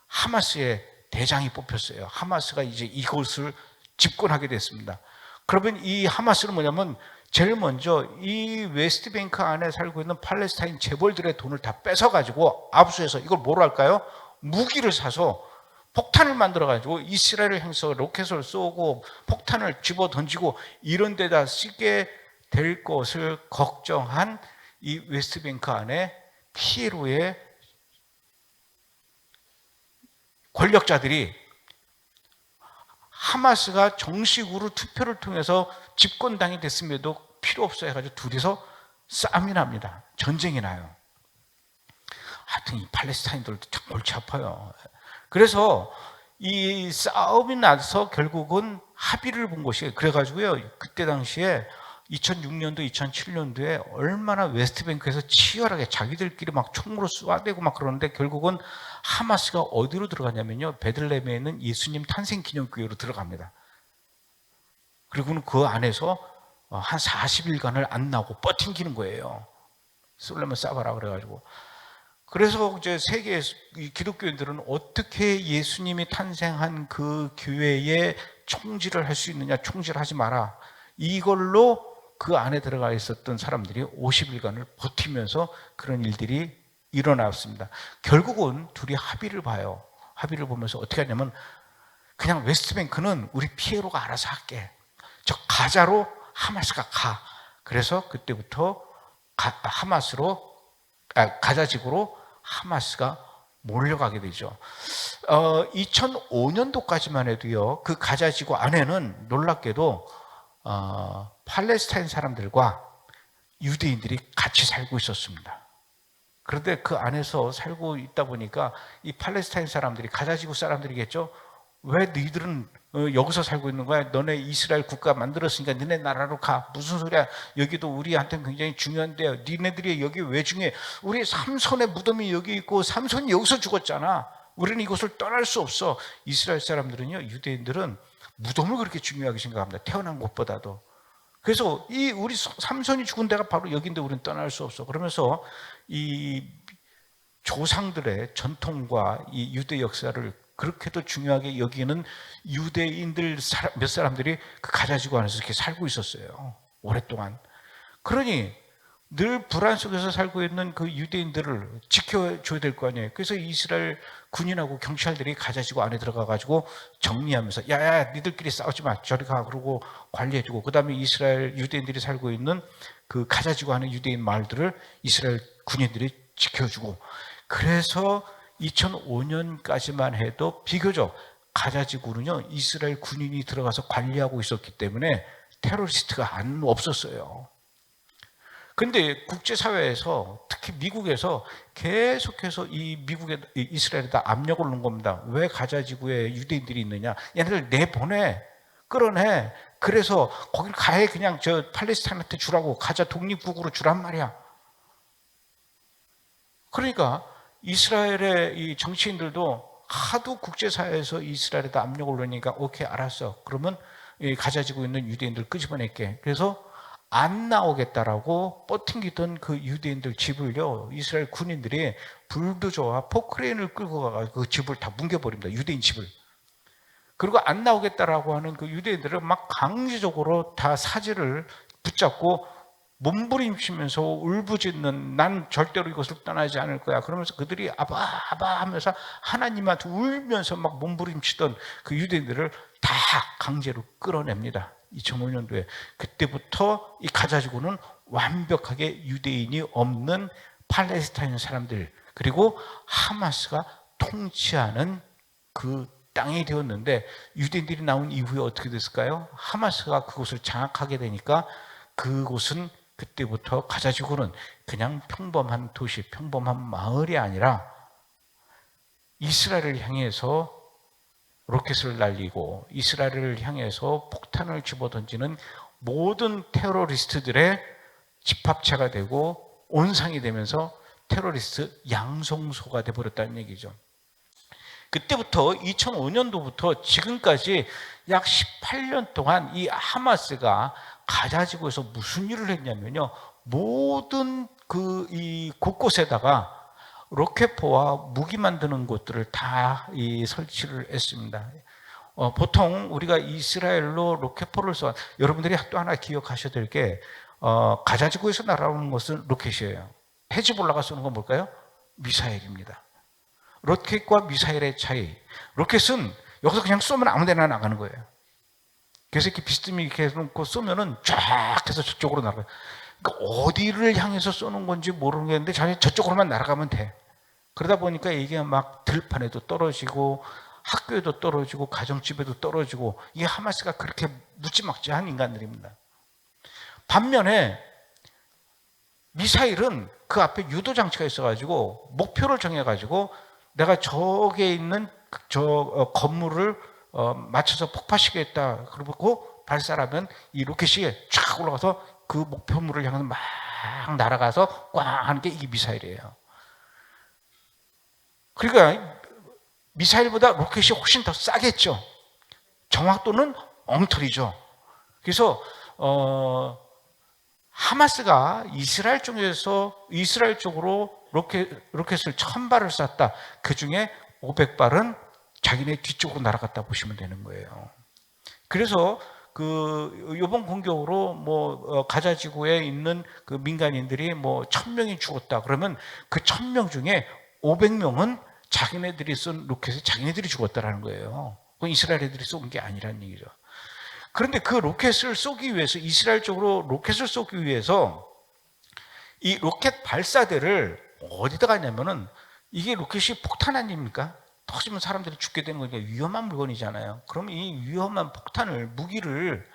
하마스의 대장이 뽑혔어요. 하마스가 이제 이곳을 집권하게 됐습니다. 그러면 이 하마스는 뭐냐면 제일 먼저 이 웨스트뱅크 안에 살고 있는 팔레스타인 재벌들의 돈을 다 뺏어가지고 압수해서 이걸 뭐로 할까요? 무기를 사서 폭탄을 만들어가지고 이스라엘을 향해서 로켓을 쏘고 폭탄을 집어 던지고 이런 데다 쓰게 될 것을 걱정한 이 웨스트뱅크 안에 피에로의 권력자들이 하마스가 정식으로 투표를 통해서 집권당이 됐음에도 필요 없어 해가지고 둘이서 싸움이 납니다. 전쟁이 나요. 하여튼 이 팔레스타인들도 참 골치 아파요. 그래서 이 싸움이 나서 결국은 합의를 본 것이에요. 그래가지고요, 그때 당시에 2006년도, 2007년도에 얼마나 웨스트뱅크에서 치열하게 자기들끼리 막 총으로 쏘아대고 막 그러는데 결국은 하마스가 어디로 들어가냐면요, 베들레헴에 있는 예수님 탄생 기념교회로 들어갑니다. 그리고는 그 안에서 한 40일간을 안 나오고 버팅기는 거예요. 쏠려면 쏴봐라 그래가지고. 그래서 이제 세계 기독교인들은 어떻게 예수님이 탄생한 그 교회에 총질을 할 수 있느냐, 총질하지 마라. 이걸로 그 안에 들어가 있었던 사람들이 50일간을 버티면서 그런 일들이 일어났습니다. 결국은 둘이 합의를 봐요. 합의를 보면서 어떻게 하냐면, 그냥 웨스트뱅크는 우리 피에로가 알아서 할게. 저 가자로 하마스가 가. 그래서 그때부터 가자지구로 하마스가 몰려가게 되죠. 2005년도까지만 해도요, 그 가자지구 안에는 놀랍게도 팔레스타인 사람들과 유대인들이 같이 살고 있었습니다. 그런데 그 안에서 살고 있다 보니까 이 팔레스타인 사람들이, 가자지구 사람들이겠죠. 왜 너희들은 여기서 살고 있는 거야? 너네 이스라엘 국가 만들었으니까 너네 나라로 가. 무슨 소리야? 여기도 우리한테는 굉장히 중요한데 니네들이 여기 왜 중요해? 우리 삼손의 무덤이 여기 있고 삼손이 여기서 죽었잖아. 우리는 이곳을 떠날 수 없어. 이스라엘 사람들은요, 유대인들은 무덤을 그렇게 중요하게 생각합니다. 태어난 곳보다도. 그래서 우리 삼손이 죽은 데가 바로 여기인데 우리는 떠날 수 없어. 그러면서 이 조상들의 전통과 이 유대 역사를 그렇게도 중요하게 여기는 유대인들 몇 사람들이 그 가자지구 안에서 이렇게 살고 있었어요. 오랫동안. 그러니 늘 불안 속에서 살고 있는 그 유대인들을 지켜줘야 될 거 아니에요. 그래서 이스라엘 군인하고 경찰들이 가자지구 안에 들어가가지고 정리하면서 야야 니들끼리 싸우지 마 저리 가 그러고 관리해주고, 그 다음에 이스라엘 유대인들이 살고 있는 그 가자지구 안에 유대인 마을들을 이스라엘 군인들이 지켜주고, 그래서 2005년까지만 해도 비교적 가자지구는요, 이스라엘 군인이 들어가서 관리하고 있었기 때문에 테러리스트가 없었어요. 그런데 국제사회에서, 특히 미국에서 계속해서 이스라엘에다 압력을 넣은 겁니다. 왜 가자지구에 유대인들이 있느냐? 얘네들 내보내, 끌어내. 그래서 거길 가해 그냥 저 팔레스타인한테 주라고, 가자 독립국으로 주란 말이야. 그러니까 이스라엘의 이 정치인들도 하도 국제사회에서 이스라엘에다 압력을 넣으니까 오케이 알았어. 그러면 가자지구에 있는 유대인들 끄집어낼게. 그래서 안 나오겠다라고 뻗팅기던 그 유대인들 집을요, 이스라엘 군인들이 불도저와 포크레인을 끌고 가가지고 그 집을 다 뭉개버립니다. 유대인 집을. 그리고 안 나오겠다라고 하는 그 유대인들을 막 강제적으로 다 사지를 붙잡고 몸부림치면서 울부짖는, 난 절대로 이것을 떠나지 않을 거야. 그러면서 그들이 아바 하면서 하나님한테 울면서 막 몸부림치던 그 유대인들을 다 강제로 끌어냅니다. 2005년도에. 그때부터 이 가자지구는 완벽하게 유대인이 없는 팔레스타인 사람들, 그리고 하마스가 통치하는 그 땅이 되었는데, 유대인들이 나온 이후에 어떻게 됐을까요? 하마스가 그곳을 장악하게 되니까 그곳은 그때부터 가자지구는 그냥 평범한 도시, 평범한 마을이 아니라 이스라엘을 향해서 로켓을 날리고 이스라엘을 향해서 폭탄을 집어던지는 모든 테러리스트들의 집합체가 되고 온상이 되면서 테러리스트 양성소가 되어버렸다는 얘기죠. 그때부터 2005년도부터 지금까지 약 18년 동안 이 하마스가 가자지구에서 무슨 일을 했냐면요, 모든 이 곳곳에다가 로켓포와 무기 만드는 곳들을 다 설치를 했습니다. 보통 우리가 이스라엘로 로켓포를 여러분들이 또 하나 기억하셔야 될 게, 가자지구에서 날아오는 것은 로켓이에요. 헤즈볼라가 쏘는 건 뭘까요? 미사일입니다. 로켓과 미사일의 차이. 로켓은 여기서 그냥 쏘면 아무 데나 나가는 거예요. 그래서 이렇게 비스듬히 이렇게 해놓고 쏘면은 쫙 해서 저쪽으로 날아가요. 그러니까 어디를 향해서 쏘는 건지 모르겠는데 저쪽으로만 날아가면 돼. 그러다 보니까 이게 막 들판에도 떨어지고 학교에도 떨어지고 가정집에도 떨어지고, 이게 하마스가 그렇게 무지막지한 인간들입니다. 반면에 미사일은 그 앞에 유도장치가 있어가지고 목표를 정해가지고 내가 저기에 있는 저 건물을 맞춰서 폭파시키겠다 그러고 발사하면 이 로켓이 쫙 올라가서 그 목표물을 향해서 막 날아가서 꽝 하는 게 이게 미사일이에요. 그러니까 미사일보다 로켓이 훨씬 더 싸겠죠. 정확도는 엉터리죠. 그래서 하마스가 이스라엘 쪽으로 로켓을 1000발을 쐈다. 그 중에 500발은 자기네 뒤쪽으로 날아갔다 보시면 되는 거예요. 그래서 이번 공격으로 가자 지구에 있는 그 민간인들이 1000명이 죽었다. 그러면 그 1000명 중에 500명은 자기네들이 쏜 로켓에 자기네들이 죽었다라는 거예요. 그건 이스라엘 애들이 쏜 게 아니라는 얘기죠. 그런데 그 로켓을 쏘기 위해서, 이스라엘 쪽으로 로켓을 쏘기 위해서 이 로켓 발사대를 어디다 가냐면은, 이게 로켓이 폭탄 아닙니까? 터지면 사람들이 죽게 되는 거니까 위험한 물건이잖아요. 그러면 이 위험한 무기를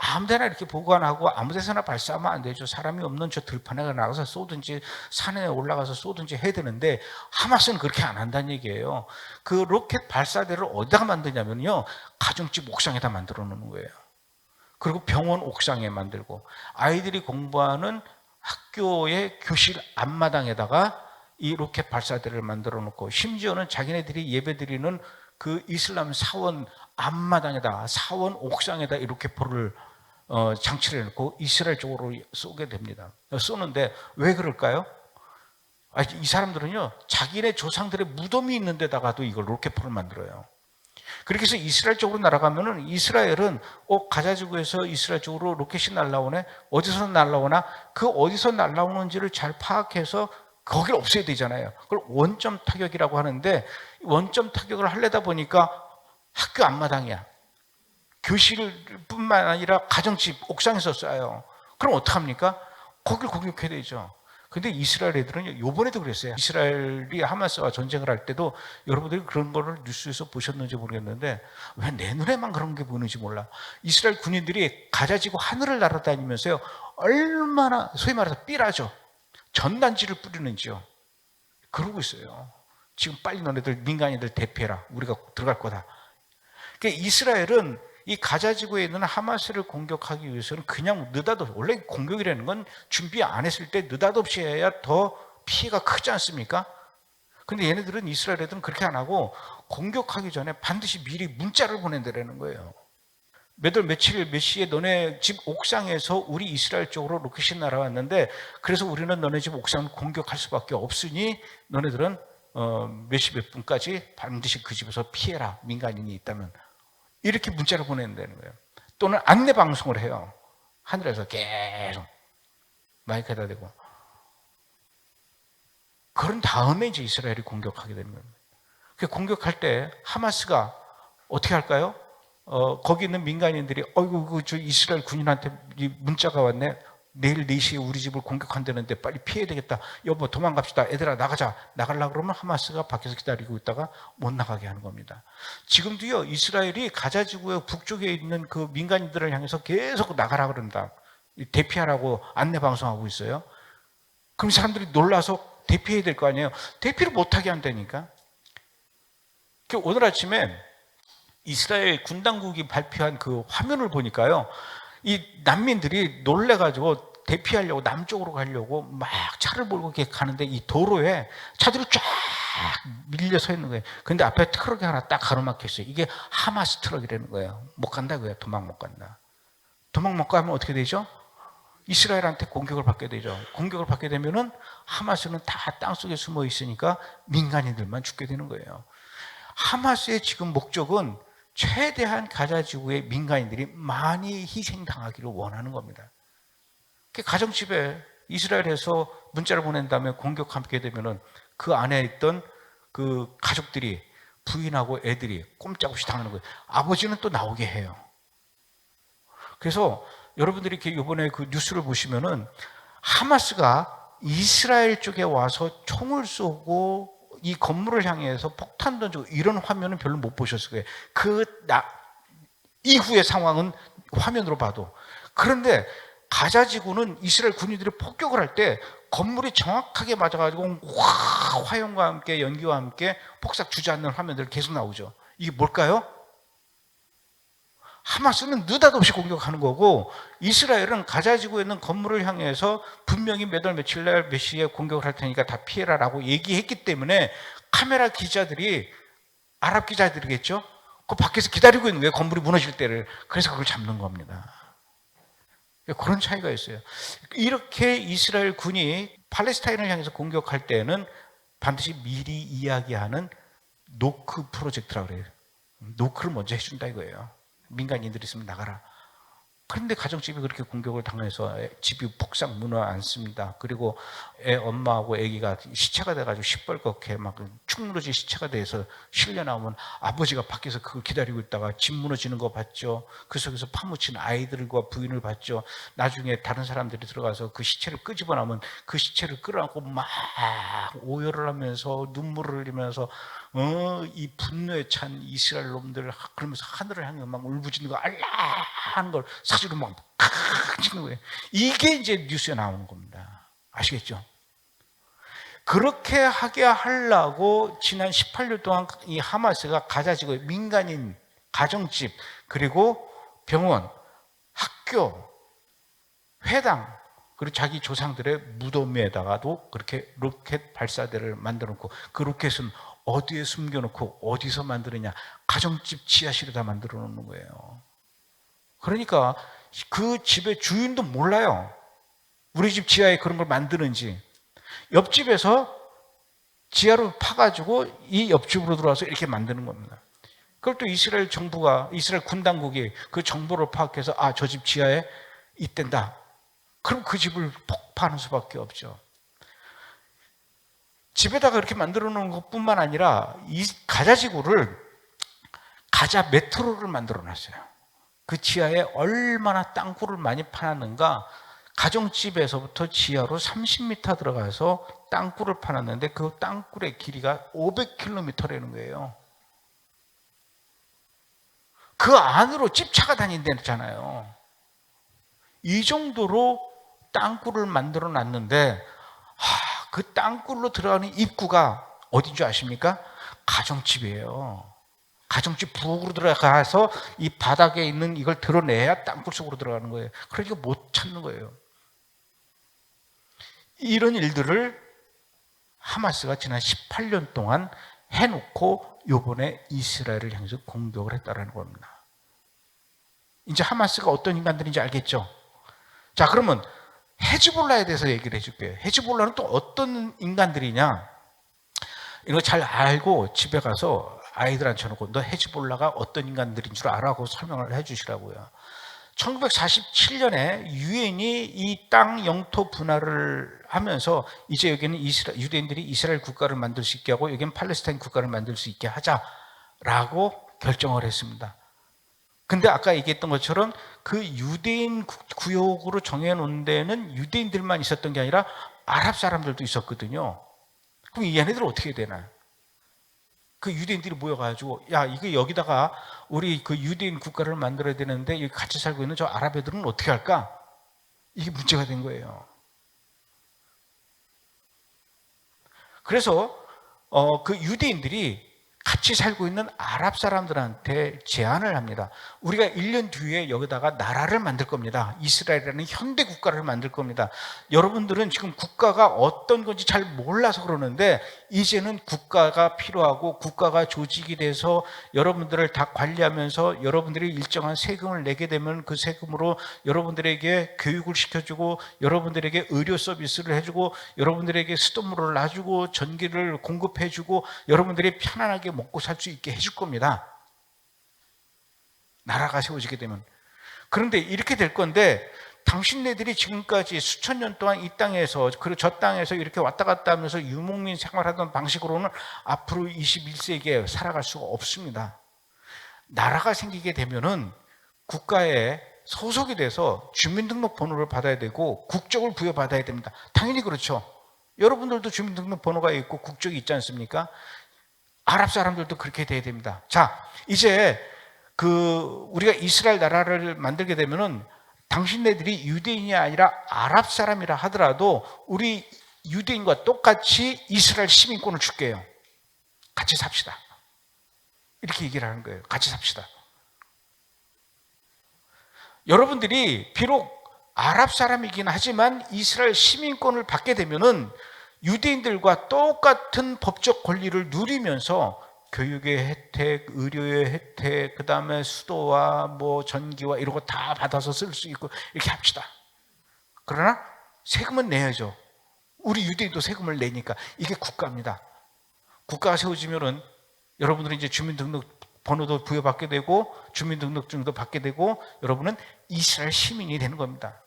아무데나 이렇게 보관하고 아무데서나 발사하면 안 되죠. 사람이 없는 저 들판에 나가서 쏘든지 산에 올라가서 쏘든지 해야 되는데, 하마스는 그렇게 안 한다는 얘기예요. 그 로켓 발사대를 어디다가 만드냐면요, 가정집 옥상에다 만들어 놓는 거예요. 그리고 병원 옥상에 만들고, 아이들이 공부하는 학교의 교실 앞마당에다가 이 로켓 발사대를 만들어 놓고, 심지어는 자기네들이 예배드리는 그 이슬람 사원 앞마당에다, 사원 옥상에다 이 로켓포를 장치를 해놓고 이스라엘 쪽으로 쏘게 됩니다. 쏘는데 왜 그럴까요? 이 사람들은요, 자기네 조상들의 무덤이 있는 데다가도 이걸 로켓포를 만들어요. 그렇게 해서 이스라엘 쪽으로 날아가면은, 이스라엘은 가자 지구에서 이스라엘 쪽으로 로켓이 날아오네, 어디서 날아오나, 그 어디서 날아오는지를 잘 파악해서 거기를 없애야 되잖아요. 그걸 원점 타격이라고 하는데, 원점 타격을 하려다 보니까 학교 앞마당이야. 교실뿐만 아니라 가정집 옥상에서 쏴요. 그럼 어떡합니까? 거길 공격해야 되죠. 근데 이스라엘 애들은 요번에도 그랬어요. 이스라엘이 하마스와 전쟁을 할 때도, 여러분들이 그런 거를 뉴스에서 보셨는지 모르겠는데, 왜 내 눈에만 그런 게 보이는지 몰라. 이스라엘 군인들이 가자지구 하늘을 날아다니면서요, 얼마나 소위 말해서 삐라죠. 전단지를 뿌리는지요. 그러고 있어요. 지금 빨리 너네들 민간인들 대피해라. 우리가 들어갈 거다. 그러니까 이스라엘은 이 가자 지구에 있는 하마스를 공격하기 위해서는 그냥 느닷없이, 원래 공격이라는 건 준비 안 했을 때 느닷없이 해야 더 피해가 크지 않습니까? 근데 얘네들은, 이스라엘 애들은 그렇게 안 하고 공격하기 전에 반드시 미리 문자를 보낸다라는 거예요. 몇 월 며칠 몇 시에 너네 집 옥상에서 우리 이스라엘 쪽으로 로켓이 날아왔는데, 그래서 우리는 너네 집 옥상을 공격할 수밖에 없으니 너네들은 몇 시 몇 분까지 반드시 그 집에서 피해라, 민간인이 있다면. 이렇게 문자를 보낸다는 거예요. 또는 안내 방송을 해요. 하늘에서 계속 마이크에다 대고. 그런 다음에 이제 이스라엘이 공격하게 되는 거예요. 공격할 때 하마스가 어떻게 할까요? 거기 있는 민간인들이, 어이구, 저 이스라엘 군인한테 문자가 왔네. 내일 4시에 우리 집을 공격한다는데 빨리 피해야 되겠다. 여보, 도망갑시다. 애들아, 나가자. 나가려고 그러면 하마스가 밖에서 기다리고 있다가 못 나가게 하는 겁니다. 지금도요, 이스라엘이 가자 지구의 북쪽에 있는 그 민간인들을 향해서 계속 나가라 그런다. 대피하라고 안내 방송하고 있어요. 그럼 사람들이 놀라서 대피해야 될 거 아니에요. 대피를 못하게 한다니까. 오늘 아침에 이스라엘 군 당국이 발표한 그 화면을 보니까요, 이 난민들이 놀래가지고 대피하려고, 남쪽으로 가려고 막 차를 몰고 이렇게 가는데, 이 도로에 차들이 쫙 밀려 서 있는 거예요. 근데 앞에 트럭이 하나 딱 가로막혀 있어요. 이게 하마스 트럭이라는 거예요. 못 간다고요. 도망 못 간다. 도망 못 가면 어떻게 되죠? 이스라엘한테 공격을 받게 되죠. 공격을 받게 되면은 하마스는 다 땅속에 숨어 있으니까 민간인들만 죽게 되는 거예요. 하마스의 지금 목적은 최대한 가자 지구의 민간인들이 많이 희생당하기를 원하는 겁니다. 가정집에 이스라엘에서 문자를 보낸 다음에 공격하게 되면은 그 안에 있던 그 가족들이, 부인하고 애들이 꼼짝없이 당하는 거예요. 아버지는 또 나오게 해요. 그래서 여러분들이 이렇게 이번에 그 뉴스를 보시면은, 하마스가 이스라엘 쪽에 와서 총을 쏘고 이 건물을 향해서 폭탄 던지고 이런 화면은 별로 못 보셨을 거예요. 이후의 상황은 화면으로 봐도. 그런데 가자 지구는 이스라엘 군인들이 폭격을 할 때 건물이 정확하게 맞아가지고 화염과 함께, 연기와 함께 폭삭 주저앉는 화면들 계속 나오죠. 이게 뭘까요? 하마스는 느닷없이 공격하는 거고, 이스라엘은 가자 지구에 있는 건물을 향해서 분명히 몇 월 며칠 날 몇 시에 공격을 할 테니까 다 피해라라고 얘기했기 때문에, 카메라 기자들이, 아랍 기자들이겠죠? 그 밖에서 기다리고 있는 거예요. 건물이 무너질 때를. 그래서 그걸 잡는 겁니다. 그런 차이가 있어요. 이렇게 이스라엘 군이 팔레스타인을 향해서 공격할 때는 반드시 미리 이야기하는 노크 프로젝트라고 그래요. 노크를 먼저 해준다 이거예요. 민간인들이 있으면 나가라. 그런데 가정집이 그렇게 공격을 당해서 집이 폭삭 무너앉습니다. 그리고 애 엄마하고 아기가 시체가 돼가지고 시뻘겋게 막 축 무너진 시체가 돼서 실려 나오면 아버지가 밖에서 그걸 기다리고 있다가 집 무너지는 거 봤죠. 그 속에서 파묻힌 아이들과 부인을 봤죠. 나중에 다른 사람들이 들어가서 그 시체를 끄집어 나오면 그 시체를 끌어안고 막 오열을 하면서 눈물을 흘리면서 이 분노에 찬 이스라엘 놈들 그러면서 하늘을 향해 막 울부짖는 거 알라 하는 걸 사실은 막 찍는 거예요. 이게 이제 뉴스에 나오는 겁니다. 아시겠죠? 그렇게 하게 하려고 지난 18년 동안 이 하마스가 가자 지구 민간인 가정집 그리고 병원, 학교, 회당 그리고 자기 조상들의 무덤에다가도 그렇게 로켓 발사대를 만들어 놓고 그 로켓은 어디에 숨겨놓고 어디서 만드느냐 가정집 지하실에다 만들어 놓는 거예요. 그러니까 그 집의 주인도 몰라요. 우리 집 지하에 그런 걸 만드는지. 옆집에서 지하로 파가지고 이 옆집으로 들어와서 이렇게 만드는 겁니다. 그걸 또 이스라엘 정부가, 이스라엘 군 당국이 그 정보를 파악해서 저 집 지하에 있댄다. 그럼 그 집을 폭파하는 수밖에 없죠. 집에다가 이렇게 만들어 놓은 것 뿐만 아니라 이 가자지구를 가자 메트로를 만들어 놨어요. 그 지하에 얼마나 땅굴을 많이 파놨는가 가정집에서부터 지하로 30m 들어가서 땅굴을 파놨는데 그 땅굴의 길이가 500km라는 거예요. 그 안으로 집차가 다닌다잖아요. 이 정도로 땅굴을 만들어 놨는데 그 땅굴로 들어가는 입구가 어딘 줄 아십니까? 가정집이에요. 가정집 부엌으로 들어가서 이 바닥에 있는 이걸 드러내야 땅굴 속으로 들어가는 거예요. 그러니까 못 찾는 거예요. 이런 일들을 하마스가 지난 18년 동안 해놓고 이번에 이스라엘을 향해서 공격을 했다는 겁니다. 이제 하마스가 어떤 인간들인지 알겠죠? 자, 그러면 헤즈볼라에 대해서 얘기를 해줄게요. 헤즈볼라는 또 어떤 인간들이냐? 이거 잘 알고 집에 가서 아이들한테 쳐놓고 너 헤즈볼라가 어떤 인간들인 줄 알아? 하고 설명을 해주시라고요. 1947년에 유엔이 이 땅 영토 분할을 하면서 이제 여기는 유대인들이 이스라엘 국가를 만들 수 있게 하고 여기는 팔레스타인 국가를 만들 수 있게 하자라고 결정을 했습니다. 근데 아까 얘기했던 것처럼 그 유대인 구역으로 정해놓은 데는 유대인들만 있었던 게 아니라 아랍 사람들도 있었거든요. 그럼 이 얘네들 어떻게 되나요? 그 유대인들이 모여가지고 야 이거 여기다가 우리 그 유대인 국가를 만들어야 되는데 여기 같이 살고 있는 저 아랍 애들은 어떻게 할까? 이게 문제가 된 거예요. 그래서 그 유대인들이 같이 살고 있는 아랍 사람들한테 제안을 합니다. 우리가 1년 뒤에 여기다가 나라를 만들 겁니다. 이스라엘이라는 현대 국가를 만들 겁니다. 여러분들은 지금 국가가 어떤 건지 잘 몰라서 그러는데 이제는 국가가 필요하고 국가가 조직이 돼서 여러분들을 다 관리하면서 여러분들이 일정한 세금을 내게 되면 그 세금으로 여러분들에게 교육을 시켜주고 여러분들에게 의료 서비스를 해주고 여러분들에게 수돗물을 놔주고 전기를 공급해주고 여러분들이 편안하게 먹고 살 수 있게 해줄 겁니다. 나라가 세워지게 되면. 그런데 이렇게 될 건데 당신네들이 지금까지 수천 년 동안 이 땅에서 그리고 저 땅에서 이렇게 왔다 갔다 하면서 유목민 생활하던 방식으로는 앞으로 21세기에 살아갈 수가 없습니다. 나라가 생기게 되면은 국가에 소속이 돼서 주민등록번호를 받아야 되고 국적을 부여받아야 됩니다. 당연히 그렇죠. 여러분들도 주민등록번호가 있고 국적이 있지 않습니까? 아랍 사람들도 그렇게 돼야 됩니다. 자, 이제 우리가 이스라엘 나라를 만들게 되면은 당신네들이 유대인이 아니라 아랍 사람이라 하더라도 우리 유대인과 똑같이 이스라엘 시민권을 줄게요. 같이 삽시다. 이렇게 얘기를 하는 거예요. 같이 삽시다. 여러분들이 비록 아랍 사람이긴 하지만 이스라엘 시민권을 받게 되면은 유대인들과 똑같은 법적 권리를 누리면서 교육의 혜택, 의료의 혜택, 그 다음에 수도와 뭐 전기와 이런 거 다 받아서 쓸 수 있고 이렇게 합시다. 그러나 세금은 내야죠. 우리 유대인도 세금을 내니까 이게 국가입니다. 국가가 세워지면은 여러분들은 이제 주민등록 번호도 부여받게 되고 주민등록증도 받게 되고 여러분은 이스라엘 시민이 되는 겁니다.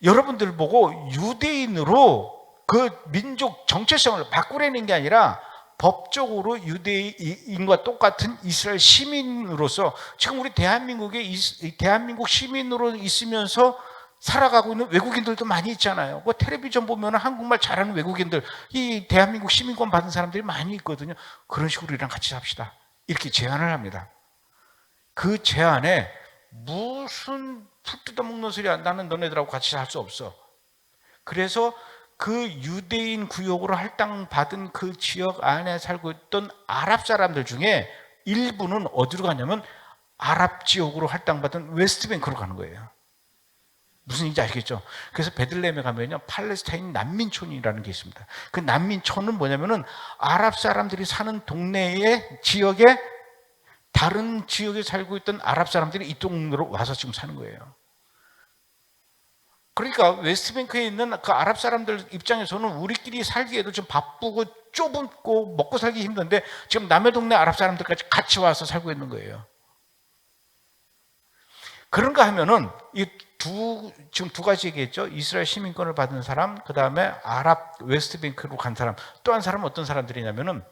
여러분들 보고 유대인으로 그 민족 정체성을 바꾸려는 게 아니라 법적으로 유대인과 똑같은 이스라엘 시민으로서 지금 우리 대한민국 시민으로 있으면서 살아가고 있는 외국인들도 많이 있잖아요. 그 텔레비전 보면 한국말 잘하는 외국인들, 이 대한민국 시민권 받은 사람들이 많이 있거든요. 그런 식으로 우리랑 같이 삽시다. 이렇게 제안을 합니다. 그 제안에 무슨 풀 뜯어먹는 소리 안 나는 너네들하고 같이 살 수 없어. 그래서 그 유대인 구역으로 할당받은 그 지역 안에 살고 있던 아랍 사람들 중에 일부는 어디로 가냐면 아랍 지역으로 할당받은 웨스트뱅크로 가는 거예요. 무슨 얘기인지 아시겠죠? 그래서 베들레헴에 가면요, 팔레스타인 난민촌이라는 게 있습니다. 그 난민촌은 뭐냐면은 아랍 사람들이 사는 동네의 지역에 다른 지역에 살고 있던 아랍 사람들이 이 동네로 와서 지금 사는 거예요. 그러니까 웨스트뱅크에 있는 그 아랍 사람들 입장에서는 우리끼리 살기에도 좀 바쁘고 좁고 먹고 살기 힘든데 지금 남의 동네 아랍 사람들까지 같이 와서 살고 있는 거예요. 그런가 하면은 지금 두 가지 얘기했죠. 이스라엘 시민권을 받은 사람, 그 다음에 아랍 웨스트뱅크로 간 사람. 또 한 사람은 어떤 사람들이냐면은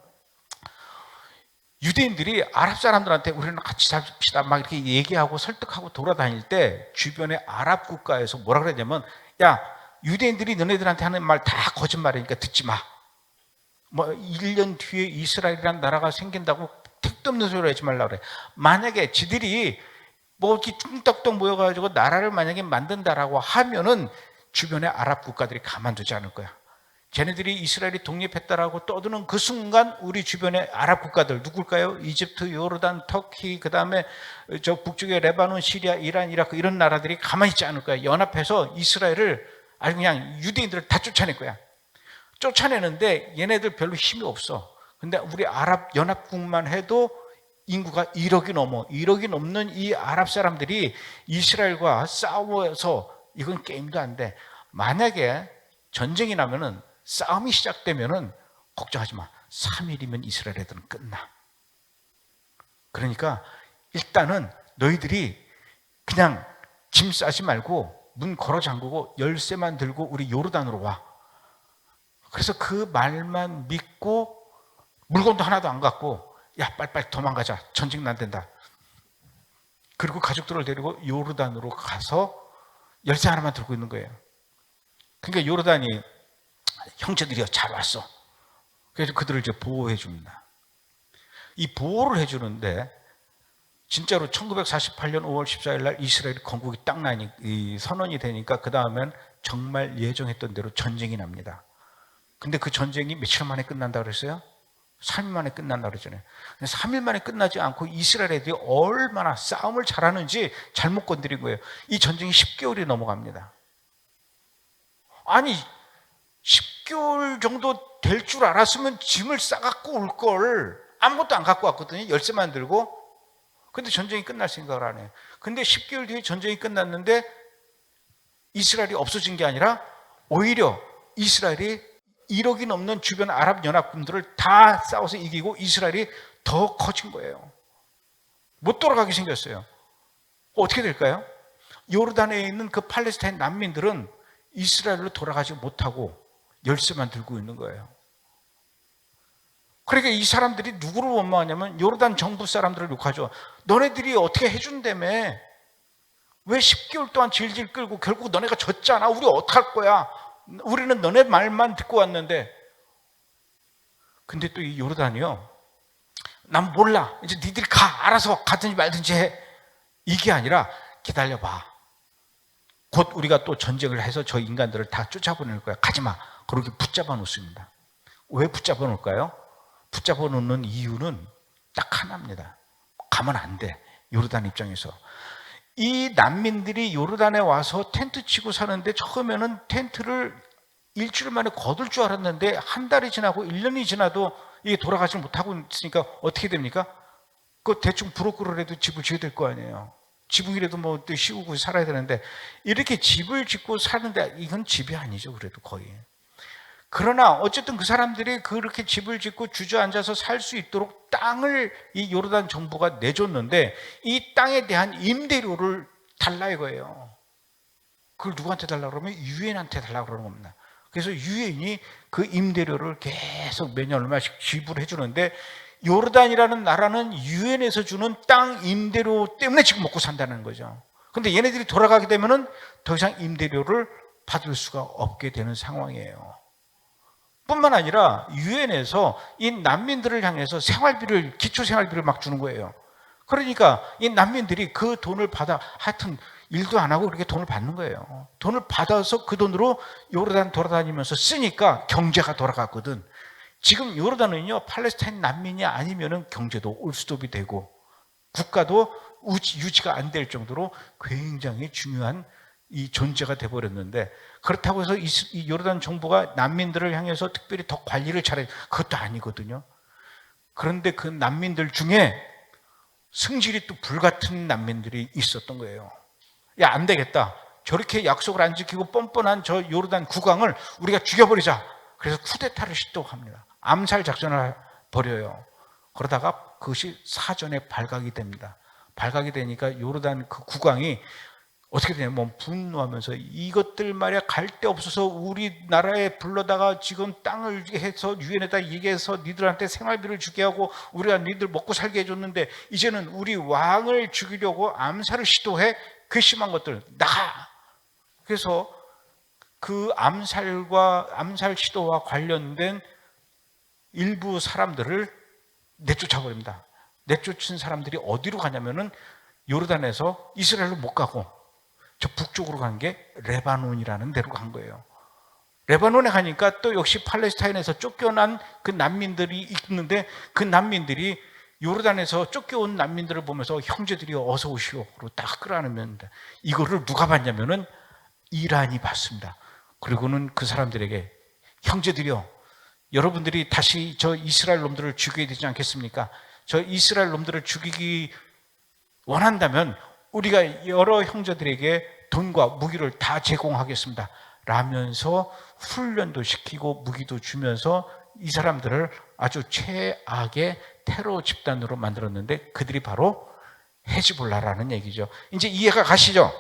유대인들이 아랍 사람들한테 우리는 같이 삽시다 막 이렇게 얘기하고 설득하고 돌아다닐 때 주변의 아랍 국가에서 뭐라 그러냐면, 야, 유대인들이 너네들한테 하는 말 다 거짓말이니까 듣지 마. 뭐 1년 뒤에 이스라엘이라는 나라가 생긴다고 택도 없는 소리를 하지 말라 그래. 만약에 지들이 뭐 이렇게 뚱딱뚱 모여가지고 나라를 만약에 만든다라고 하면은 주변의 아랍 국가들이 가만두지 않을 거야. 쟤네들이 이스라엘이 독립했다라고 떠드는 그 순간 우리 주변의 아랍 국가들 누굴까요? 이집트, 요르단, 터키, 그 다음에 저 북쪽의 레바논, 시리아, 이란, 이라크 이런 나라들이 가만히 있지 않을 거야. 연합해서 이스라엘을 아주 그냥 유대인들을 다 쫓아낼 거야. 쫓아내는데 얘네들 별로 힘이 없어. 근데 우리 아랍 연합국만 해도 인구가 1억이 넘는 이 아랍 사람들이 이스라엘과 싸워서 이건 게임도 안 돼. 만약에 전쟁이 나면은 싸움이 시작되면은 걱정하지 마. 3일이면 이스라엘 애들은 끝나. 그러니까 일단은 너희들이 그냥 짐 싸지 말고 문 걸어 잠그고 열쇠만 들고 우리 요르단으로 와. 그래서 그 말만 믿고 물건도 하나도 안 갖고 야, 빨리빨리 도망가자. 전쟁 난된다. 그리고 가족들을 데리고 요르단으로 가서 열쇠 하나만 들고 있는 거예요. 그러니까 요르단이 형제들이요, 잘 왔어. 그래서 그들을 이제 보호해 줍니다. 이 보호를 해주는데 진짜로 1948년 5월 14일 날 이스라엘 건국이 딱 나니 선언이 되니까 그 다음엔 정말 예정했던 대로 전쟁이 납니다. 근데 그 전쟁이 며칠 만에 끝난다 그랬어요? 3일 만에 끝난다 그랬잖아요. 3일 만에 끝나지 않고 이스라엘 애들이 얼마나 싸움을 잘하는지 잘못 건드린 거예요. 이 전쟁이 10개월이 넘어갑니다. 아니 10개월 정도 될 줄 알았으면 짐을 싸갖고 올 걸. 아무것도 안 갖고 왔거든요. 열쇠만 들고. 근데 전쟁이 끝날 생각을 안 해요. 근데 10개월 뒤에 전쟁이 끝났는데 이스라엘이 없어진 게 아니라 오히려 이스라엘이 1억이 넘는 주변 아랍 연합군들을 다 싸워서 이기고 이스라엘이 더 커진 거예요. 못 돌아가게 생겼어요. 어떻게 될까요? 요르단에 있는 그 팔레스타인 난민들은 이스라엘로 돌아가지 못하고 열쇠만 들고 있는 거예요. 그러니까 이 사람들이 누구를 원망하냐면 요르단 정부 사람들을 욕하죠. 너네들이 어떻게 해준다며. 왜 10개월 동안 질질 끌고 결국 너네가 졌잖아. 우리 어떡할 거야. 우리는 너네 말만 듣고 왔는데. 근데 또 이 요르단이요, 난 몰라, 이제 니들이 가, 알아서 가든지 말든지 해. 이게 아니라 기다려봐. 곧 우리가 또 전쟁을 해서 저 인간들을 다 쫓아보낼 거야. 가지마. 그렇게 붙잡아 놓습니다. 왜 붙잡아 놓을까요? 붙잡아 놓는 이유는 딱 하나입니다. 가면 안 돼. 요르단 입장에서. 이 난민들이 요르단에 와서 텐트 치고 사는데 처음에는 텐트를 일주일 만에 거둘 줄 알았는데 한 달이 지나고 1년이 지나도 이게 돌아가지 못하고 있으니까 어떻게 됩니까? 그 대충 브로커로라도 집을 지어야 될 거 아니에요. 지붕이라도 뭐 또 씌우고 살아야 되는데, 이렇게 집을 짓고 사는데 이건 집이 아니죠. 그래도 거의. 그러나 어쨌든 그 사람들이 그렇게 집을 짓고 주저앉아서 살 수 있도록 땅을 이 요르단 정부가 내줬는데, 이 땅에 대한 임대료를 달라 이거예요. 그걸 누구한테 달라고 그러면 유엔한테 달라고 그러는 겁니다. 그래서 유엔이 그 임대료를 계속 매년 얼마씩 지불해 주는데, 요르단이라는 나라는 유엔에서 주는 땅 임대료 때문에 지금 먹고 산다는 거죠. 근데 얘네들이 돌아가게 되면은 더 이상 임대료를 받을 수가 없게 되는 상황이에요. 뿐만 아니라 유엔에서 이 난민들을 향해서 생활비를, 기초생활비를 막 주는 거예요. 그러니까 이 난민들이 그 돈을 받아, 하여튼 일도 안 하고 그렇게 돈을 받는 거예요. 돈을 받아서 그 돈으로 요르단 돌아다니면서 쓰니까 경제가 돌아갔거든. 지금 요르단은요, 팔레스타인 난민이 아니면은 경제도 올스톱이 되고 국가도 유지가 안 될 정도로 굉장히 중요한 이 존재가 돼버렸는데, 그렇다고 해서 이 요르단 정부가 난민들을 향해서 특별히 더 관리를 잘해, 그것도 아니거든요. 그런데 그 난민들 중에 성질이 또 불같은 난민들이 있었던 거예요. 야, 안 되겠다. 저렇게 약속을 안 지키고 뻔뻔한 저 요르단 국왕을 우리가 죽여버리자. 그래서 쿠데타를 시도합니다. 암살 작전을 벌여요. 그러다가 그것이 사전에 발각이 됩니다. 발각이 되니까 요르단 그 국왕이 어떻게 되냐면 분노하면서, 이것들 말이야 갈 데 없어서 우리나라에 불러다가 지금 땅을 해서 유엔에다 얘기해서 니들한테 생활비를 주게 하고 우리가 니들 먹고 살게 해줬는데, 이제는 우리 왕을 죽이려고 암살을 시도해. 괘씸한 것들 나가. 그래서 그 암살 시도와 관련된 일부 사람들을 내쫓아 버립니다. 내쫓은 사람들이 어디로 가냐면은 요르단에서 이스라엘로 못 가고 저 북쪽으로 간 게 레바논이라는 데로 간 거예요. 레바논에 가니까 또 역시 팔레스타인에서 쫓겨난 그 난민들이 있는데, 그 난민들이 요르단에서 쫓겨온 난민들을 보면서 형제들이 어서 오시오 딱 끌어안으면, 이거를 누가 봤냐면은 이란이 봤습니다. 그리고는 그 사람들에게, 형제들이요, 여러분들이 다시 저 이스라엘 놈들을 죽여야 되지 않겠습니까? 저 이스라엘 놈들을 죽이기 원한다면 우리가 여러 형제들에게 돈과 무기를 다 제공하겠습니다 라면서 훈련도 시키고 무기도 주면서 이 사람들을 아주 최악의 테러 집단으로 만들었는데, 그들이 바로 헤즈볼라라는 얘기죠. 이제 이해가 가시죠?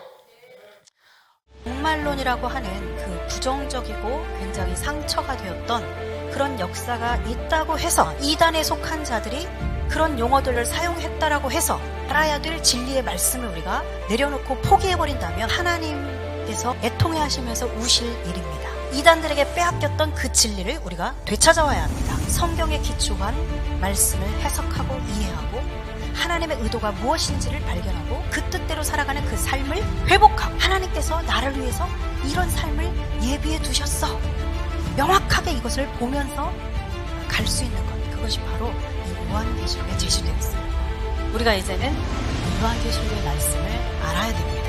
종말론이라고 하는 그 부정적이고 굉장히 상처가 되었던 그런 역사가 있다고 해서 이단에 속한 자들이 그런 용어들을 사용했다라고 해서 알아야 될 진리의 말씀을 우리가 내려놓고 포기해버린다면 하나님께서 애통해 하시면서 우실 일입니다. 이단들에게 빼앗겼던 그 진리를 우리가 되찾아와야 합니다. 성경에 기초한 말씀을 해석하고 이해하고 하나님의 의도가 무엇인지를 발견하고 그 뜻대로 살아가는 그 삶을 회복하고, 하나님께서 나를 위해서 이런 삶을 예비해 두셨어, 명확하게 이것을 보면서 갈 수 있는 것, 그것이 바로 이 요한계시록에 제시되어 있습니다. 우리가 이제는 요한계시록의 말씀을 알아야 됩니다.